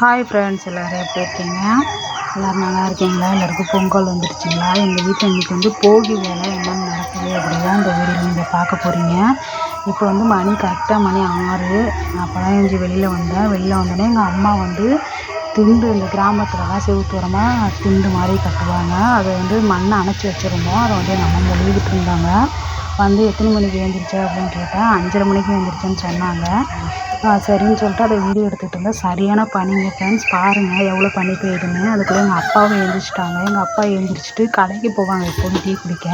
Hi friends, எல்லோரும் எப்படி இருக்கீங்க? எல்லோரும் நல்லா இருக்கீங்களா? எல்லாருக்கும் பொங்கல் வந்துடுச்சுங்களா? எங்கள் வீட்டில் இன்றைக்கி வந்து போகி வேலை என்னென்னு நடக்குது அப்படிதான் இந்த வீடியோவில் நீங்கள் பார்க்க போகிறீங்க. இப்போ வந்து மணி கரெக்டாக மணி 6. நான் அப்போ தான் எழுந்து வெளியில் வந்தோடனே எங்கள் அம்மா வந்து திண்டு இந்த கிராமத்துலலாம் செவுத்தோரமாக திண்டு மாதிரி கட்டுவாங்க. அதை வந்து மண்ணை அணைச்சி வச்சுருந்தோம். அதை வந்து எங்கள் அம்மா மொழிகிட்டு இருந்தாங்க. வந்து எத்தனை மணிக்கு எழுந்திரிச்ச அப்படின்னு கேட்டேன். 5:30 மணிக்கு எழுந்திரிச்சேன்னு சொன்னாங்க. சரின்னு சொல்லிட்டு அதை வீடியோ எடுத்துகிட்டு இருந்தேன். சரியான பனிங்க ஃப்ரெண்ட்ஸ், பாருங்கள் எவ்வளோ பனி பெய்யுதுன்னு. அதுக்குள்ளே எங்கள் அப்பாவும் எழுந்திரிச்சிட்டாங்க. எங்கள் அப்பா எழுந்திரிச்சிட்டு கடைக்கு போவாங்க எப்போதும் டீ குடிக்க.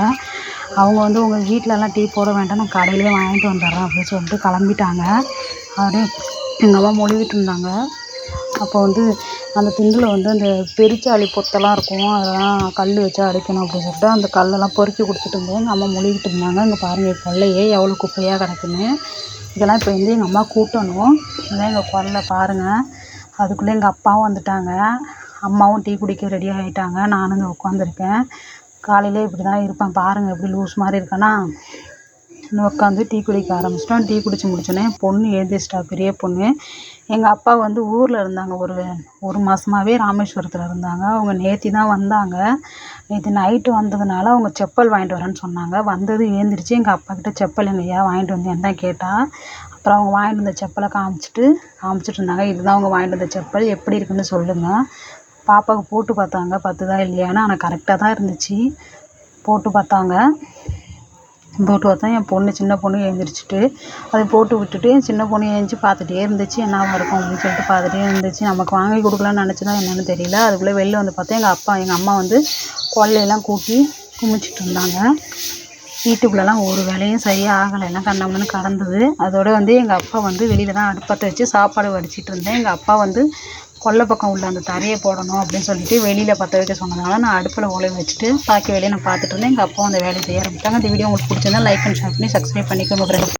அவங்க வந்து உங்கள் வீட்டிலலாம் டீ போட வேண்டாம், நான் கடையிலே வாங்கிட்டு வந்துடுறேன் அப்படின்னு சொல்லிட்டு கிளம்பிட்டாங்க. அப்படியே எங்கள் அம்மா மொழிகிட்டு இருந்தாங்க. அப்போ வந்து அந்த திண்டில் வந்து அந்த பெருச்சாளி பொத்தெல்லாம் இருக்கும், அதெல்லாம் கல் வச்சு அடைக்கணும் அப்படின்னு சொல்லிட்டு அந்த கல்லெல்லாம் பொறுக்கி கொடுத்துட்டு இருந்தேன். எங்கள் அம்மா மொழிகிட்டு இருந்தாங்க. இங்கே பாருங்கள் கொல்லையே எவ்வளோ குப்பையாக கிடக்குன்னு. இதெல்லாம் இப்போ வந்து எங்கள் அம்மா கூட்டணும். இதுதான் எங்கள் கொல்லை பாருங்கள். அதுக்குள்ளே எங்கள் அப்பாவும் வந்துட்டாங்க. அம்மாவும் டீ குடிக்க ரெடி ஆகிட்டாங்க. நானும் இங்கே உட்காந்துருக்கேன். காலையிலே இப்படி தான் இருப்பேன் பாருங்கள், எப்படி லூஸ் மாதிரி இருக்கேன்னா. உட்காந்து டீ குடிக்க ஆரம்பிச்சிட்டோம். டீ குடித்து முடிச்சோடனே பொண்ணு எழுந்திரிச்சிட்டா, பெரிய பொண்ணு. எங்கள் அப்பா வந்து ஊரில் இருந்தாங்க, ஒரு மாதமாகவே ராமேஸ்வரத்தில் இருந்தாங்க. அவங்க நேற்று தான் வந்தாங்க. நேற்று நைட்டு வந்ததுனால அவங்க செப்பல் வாங்கிட்டு வரேன்னு சொன்னாங்க. வந்தது எழுந்திரிச்சு எங்கள் அப்பாக்கிட்ட செப்பல் எங்கேயா வாங்கிட்டு வந்தேன்னு தான் கேட்டால். அப்புறம் அவங்க வாங்கிட்டு வந்த செப்பலை காமிச்சிட்டு இருந்தாங்க. இதுதான் அவங்க வாங்கிட்டு வந்த செப்பல், எப்படி இருக்குன்னு சொல்லுங்கள். பாப்பாவுக்கு போட்டு பார்த்தாங்க, பத்துதா இல்லையான்னு. ஆனால் கரெக்டாக தான் இருந்துச்சு. போட்டு பார்த்தா என் பொண்ணு, சின்ன பொண்ணு எழுந்திரிச்சிட்டு அதை போட்டு விட்டுட்டு என் சின்ன பொண்ணு எழுந்திரிச்சு பார்த்துட்டே இருந்துச்சு. என்னவா இருக்கும் அப்படின்னு சொல்லிட்டு பார்த்துட்டே இருந்துச்சு. நமக்கு வாங்கி கொடுக்கலான்னு நினச்சினா என்னென்னு தெரியல. அதுக்குள்ளே வெளில வந்து பார்த்தா எங்கள் அம்மா வந்து கொல்லையெல்லாம் கூட்டி குமிச்சிட்டு இருந்தாங்க. வீட்டுக்குள்ளெல்லாம் ஒரு வேலையும் சரியாக ஆகலை, எல்லாம் கண்ணாமன்னு கடந்தது. அதோடு வந்து எங்கள் அப்பா வந்து வெளியில் தான் அடுப்பத்தை வச்சு சாப்பாடு வடிச்சிட்டு இருந்தேன். எங்கள் அப்பா வந்து கொல்லை பக்கம் உள்ள அந்த தரையை போடணும் அப்படின்னு சொல்லிட்டு வெளியில் பற்ற வைக்க சொன்னதுனால நான் அடுப்பில் உலைய வச்சுட்டு பாக்கி வேலையை நான் பார்த்துட்டு இருந்தேன். எங்கள் அப்பா அந்த வேலையை செய்ய ஆரம்பித்தாங்க. இந்த வீடியோ உங்களுக்கு பிடிச்சிருந்தா லைக் அண்ட் ஷேர் பண்ணி சப்ஸ்கிரைப் பண்ணிக்கோங்க ஃப்ரெண்ட்ஸ்.